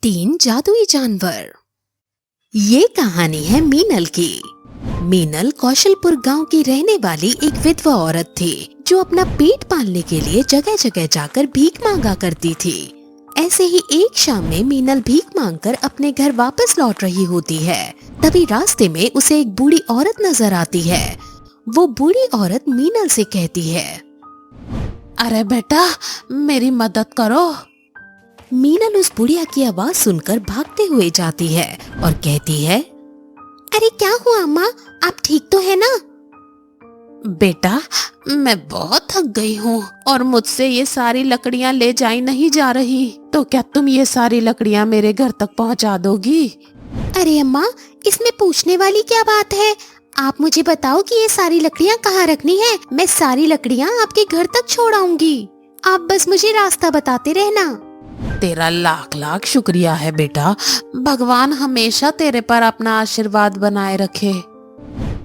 तीन जादुई जानवर। ये कहानी है मीनल की। मीनल कौशलपुर गांव की रहने वाली एक विधवा औरत थी जो अपना पेट पालने के लिए जगह जगह जाकर भीख मांगा करती थी। ऐसे ही एक शाम में मीनल भीख मांगकर अपने घर वापस लौट रही होती है। तभी रास्ते में उसे एक बूढ़ी औरत नजर आती है। वो बूढ़ी औरत मीनल से कहती है, अरे बेटा, मेरी मदद करो। मीनल उस बुढ़िया की आवाज सुनकर भागते हुए जाती है और कहती है, अरे क्या हुआ अम्मा, आप ठीक तो है ना? बेटा, मैं बहुत थक गई हूँ और मुझसे ये सारी लकड़ियाँ ले जाई नहीं जा रही, तो क्या तुम ये सारी लकड़ियाँ मेरे घर तक पहुँचा दोगी? अरे अम्मा, इसमें पूछने वाली क्या बात है? आप मुझे बताओ कि ये सारी लकड़ियाँ कहाँ रखनी है। मैं सारी लकड़ियाँ आपके घर तक छोड़ आऊंगी। आप बस मुझे रास्ता बताते रहना। तेरा लाख लाख शुक्रिया है बेटा। भगवान हमेशा तेरे पर अपना आशीर्वाद बनाए रखे।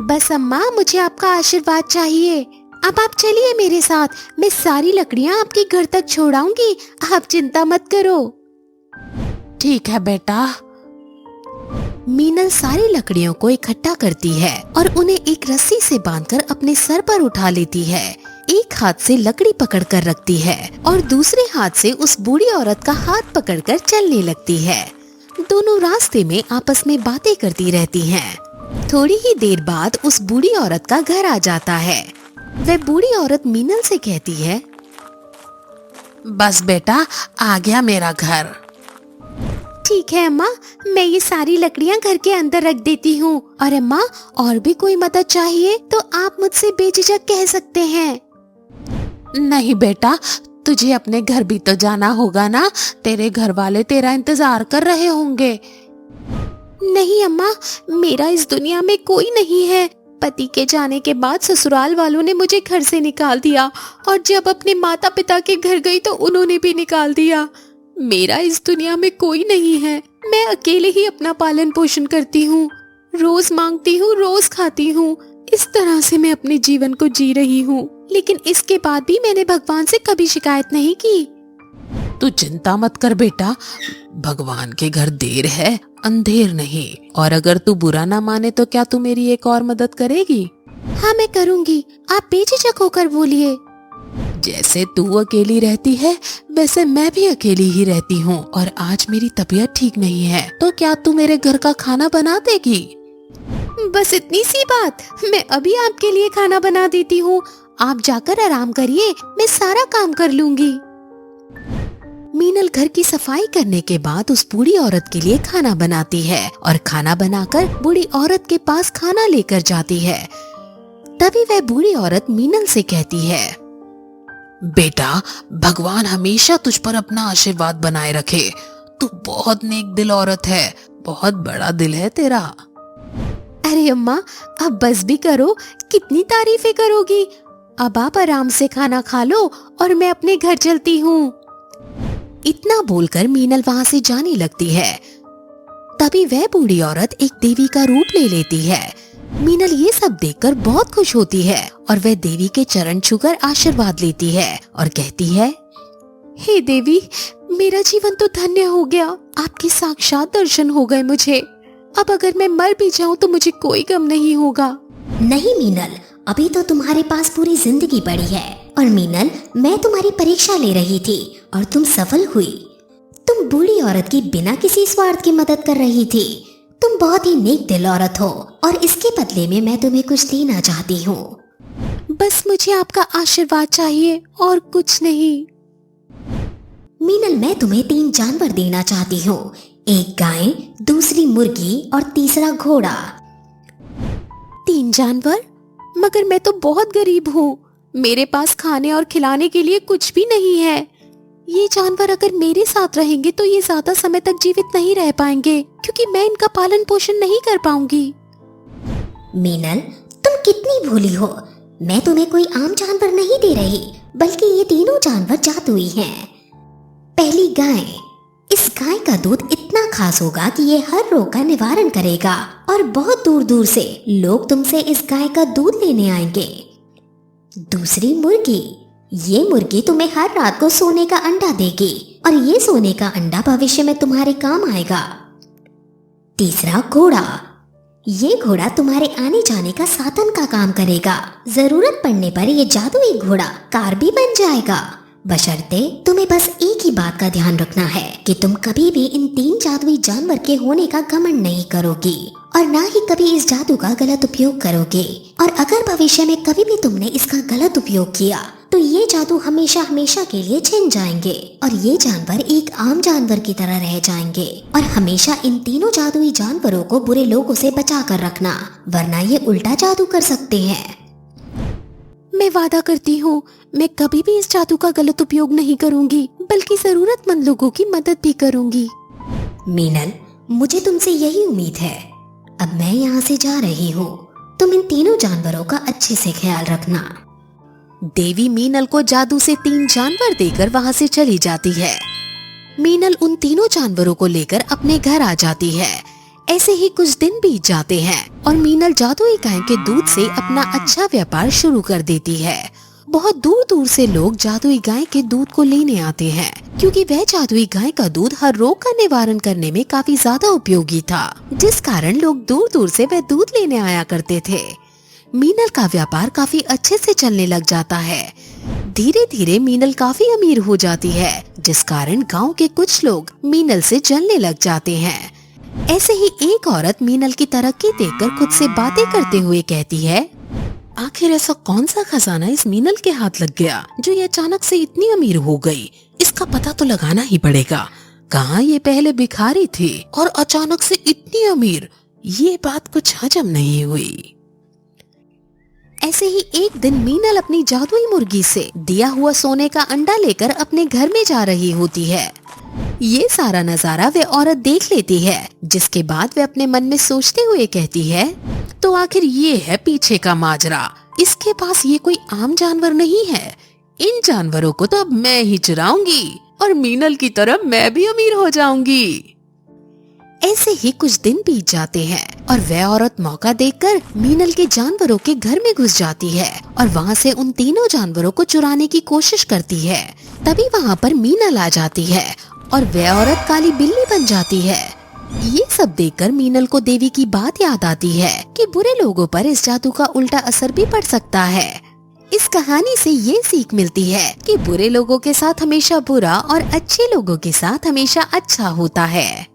बस अम्मा, मुझे आपका आशीर्वाद चाहिए। अब आप चलिए मेरे साथ, मैं सारी लकड़ियाँ आपके घर तक छोड़ आऊंगी। आप चिंता मत करो। ठीक है बेटा। मीनल सारी लकड़ियों को इकट्ठा करती है और उन्हें एक रस्सी से बांधकर अपने सर पर उठा लेती है। एक हाथ से लकड़ी पकड़कर रखती है और दूसरे हाथ से उस बूढ़ी औरत का हाथ पकड़कर चलने लगती है। दोनों रास्ते में आपस में बातें करती रहती हैं। थोड़ी ही देर बाद उस बूढ़ी औरत का घर आ जाता है। वह बूढ़ी औरत मीनल से कहती है, बस बेटा, आ गया मेरा घर। ठीक है अम्मा, मैं ये सारी लकड़ियाँ घर के अंदर रख देती हूँ। और अम्मा, और भी कोई मदद चाहिए तो आप मुझसे बेझिझक कह सकते हैं। नहीं बेटा, तुझे अपने घर भी तो जाना होगा ना। तेरे घर वाले तेरा इंतजार कर रहे होंगे। नहीं अम्मा, मेरा इस दुनिया में कोई नहीं है। पति के जाने के बाद ससुराल वालों ने मुझे घर से निकाल दिया और जब अपने माता पिता के घर गई तो उन्होंने भी निकाल दिया। मेरा इस दुनिया में कोई नहीं है। मैं अकेले ही अपना पालन पोषण करती हूँ। रोज मांगती हूँ, रोज खाती हूँ। इस तरह से मैं अपने जीवन को जी रही हूँ। लेकिन इसके बाद भी मैंने भगवान से कभी शिकायत नहीं की। तू चिंता मत कर बेटा, भगवान के घर देर है अंधेर नहीं। और अगर तू बुरा ना माने तो क्या तू मेरी एक और मदद करेगी? हाँ, मैं करूँगी। आप बेझिझक होकर बोलिए। जैसे तू अकेली रहती है वैसे मैं भी अकेली ही रहती हूँ और आज मेरी तबीयत ठीक नहीं है, तो क्या तू मेरे घर का खाना बना देगी? बस इतनी सी बात, मैं अभी आपके लिए खाना बना देती हूँ। आप जाकर आराम करिए, मैं सारा काम कर लूंगी। मीनल घर की सफाई करने के बाद उस बूढ़ी औरत के लिए खाना बनाती है और खाना बनाकर बूढ़ी औरत के पास खाना लेकर जाती है। तभी वह बूढ़ी औरत मीनल से कहती है, बेटा, भगवान हमेशा तुझ पर अपना आशीर्वाद बनाए रखे। तू बहुत नेक दिल औरत है, बहुत बड़ा दिल है तेरा। अरे अम्मा, अब बस भी करो, कितनी तारीफें करोगी। अब आप आराम से खाना खा लो और मैं अपने घर चलती हूँ। इतना बोलकर मीनल वहाँ से जाने लगती है। तभी वह बूढ़ी औरत एक देवी का रूप ले लेती है। मीनल ये सब देखकर बहुत खुश होती है और वह देवी के चरण छूकर आशीर्वाद लेती है और कहती है, हे देवी, मेरा जीवन तो धन्य हो गया। आपके साक्षात दर्शन हो गए मुझे। अब अगर मैं मर भी जाऊं तो मुझे कोई गम नहीं होगा। नहीं मीनल, अभी तो तुम्हारे पास पूरी जिंदगी पड़ी है। और मीनल, मैं तुम्हारी परीक्षा ले रही थी और तुम सफल हुई। तुम बूढ़ी औरत की बिना किसी स्वार्थ की मदद कर रही थी। तुम बहुत ही नेक दिल औरत हो और इसके बदले में मैं तुम्हें कुछ देना चाहती हूँ। बस मुझे आपका आशीर्वाद चाहिए और कुछ नहीं। मीनल, मैं तुम्हें 3 जानवर देना चाहती हूँ। एक गाय, दूसरी मुर्गी और तीसरा घोड़ा। 3 जानवर? मगर मैं तो बहुत गरीब हूँ। मेरे पास खाने और खिलाने के लिए कुछ भी नहीं है। ये जानवर अगर मेरे साथ रहेंगे तो ये ज्यादा समय तक जीवित नहीं रह पाएंगे, क्योंकि मैं इनका पालन पोषण नहीं कर पाऊंगी। मीनल, तुम कितनी भोली हो। मैं तुम्हें कोई आम जानवर नहीं दे रही, बल्कि ये तीनों जानवर जादुई हैं। पहली गाय। इस गाय का दूध इतना खास होगा कि ये हर रोग का निवारण करेगा और बहुत दूर दूर से लोग तुमसे इस गाय का दूध लेने आएंगे। दूसरी मुर्गी। ये मुर्गी तुम्हें हर रात को सोने का अंडा देगी। और ये सोने का अंडा भविष्य में तुम्हारे काम आएगा। तीसरा, घोड़ा। ये घोड़ा तुम्हारे आने जाने का साधन का काम करेगा। जरूरत पड़ने पर ये जादुई घोड़ा कार भी बन जाएगा, बशर्ते तुम्हें बस एक ही बात का ध्यान रखना है कि तुम कभी भी इन 3 जादुई जानवर के होने का घमंड नहीं करोगी और ना ही कभी इस जादू का गलत उपयोग करोगे। और अगर भविष्य में कभी भी तुमने इसका गलत उपयोग किया तो ये जादू हमेशा हमेशा के लिए छिन जाएंगे और ये जानवर एक आम जानवर की तरह रह जाएंगे। और हमेशा इन तीनों जादुई जानवरों को बुरे लोगों से बचा कर रखना, वरना ये उल्टा जादू कर सकते हैं। मैं वादा करती हूँ मैं कभी भी इस जादू का गलत उपयोग नहीं करूँगी, बल्कि जरूरतमंद लोगों की मदद भी करूँगी। मीनल, मुझे तुमसे यही उम्मीद है। अब मैं यहाँ से जा रही हूँ। तुम इन तीनों जानवरों का अच्छे से ख्याल रखना। देवी मीनल को जादू से 3 जानवर देकर वहाँ से चली जाती है। मीनल उन तीनों जानवरों को लेकर अपने घर आ जाती है। ऐसे ही कुछ दिन बीत जाते हैं और मीनल जादुई गाय के दूध से अपना अच्छा व्यापार शुरू कर देती है। बहुत दूर दूर से लोग जादुई गाय के दूध को लेने आते हैं, क्योंकि वह जादुई गाय का दूध हर रोग का निवारण करने में काफी ज्यादा उपयोगी था, जिस कारण लोग दूर दूर से वह दूध लेने आया करते थे। मीनल का व्यापार काफी अच्छे से चलने लग जाता है। धीरे धीरे मीनल काफी अमीर हो जाती है, जिस कारण गांव के कुछ लोग मीनल से जलने लग जाते हैं। ऐसे ही एक औरत मीनल की तरक्की देखकर खुद से बातें करते हुए कहती है, आखिर ऐसा कौन सा खजाना इस मीनल के हाथ लग गया जो ये अचानक से इतनी अमीर हो गई। इसका पता तो लगाना ही पड़ेगा। कहाँ ये पहले भिखारी थी और अचानक से इतनी अमीर, ये बात कुछ हजम नहीं हुई। ऐसे ही एक दिन मीनल अपनी जादुई मुर्गी से दिया हुआ सोने का अंडा लेकर अपने घर में जा रही होती है। ये सारा नजारा वे औरत देख लेती है, जिसके बाद वे अपने मन में सोचते हुए कहती है, तो आखिर ये है पीछे का माजरा। इसके पास ये कोई आम जानवर नहीं है। इन जानवरों को तो अब मैं ही चुराऊंगी और मीनल की तरह मैं भी अमीर हो जाऊंगी। ऐसे ही कुछ दिन बीत जाते हैं और वह औरत मौका देखकर मीनल के जानवरों के घर में घुस जाती है और वहाँ से उन तीनों जानवरों को चुराने की कोशिश करती है। तभी वहाँ पर मीनल आ जाती है और वह औरत काली बिल्ली बन जाती है। ये सब देखकर मीनल को देवी की बात याद आती है कि बुरे लोगों पर इस जादू का उल्टा असर भी पड़ सकता है। इस कहानी से ये सीख मिलती है कि बुरे लोगों के साथ हमेशा बुरा और अच्छे लोगों के साथ हमेशा अच्छा होता है।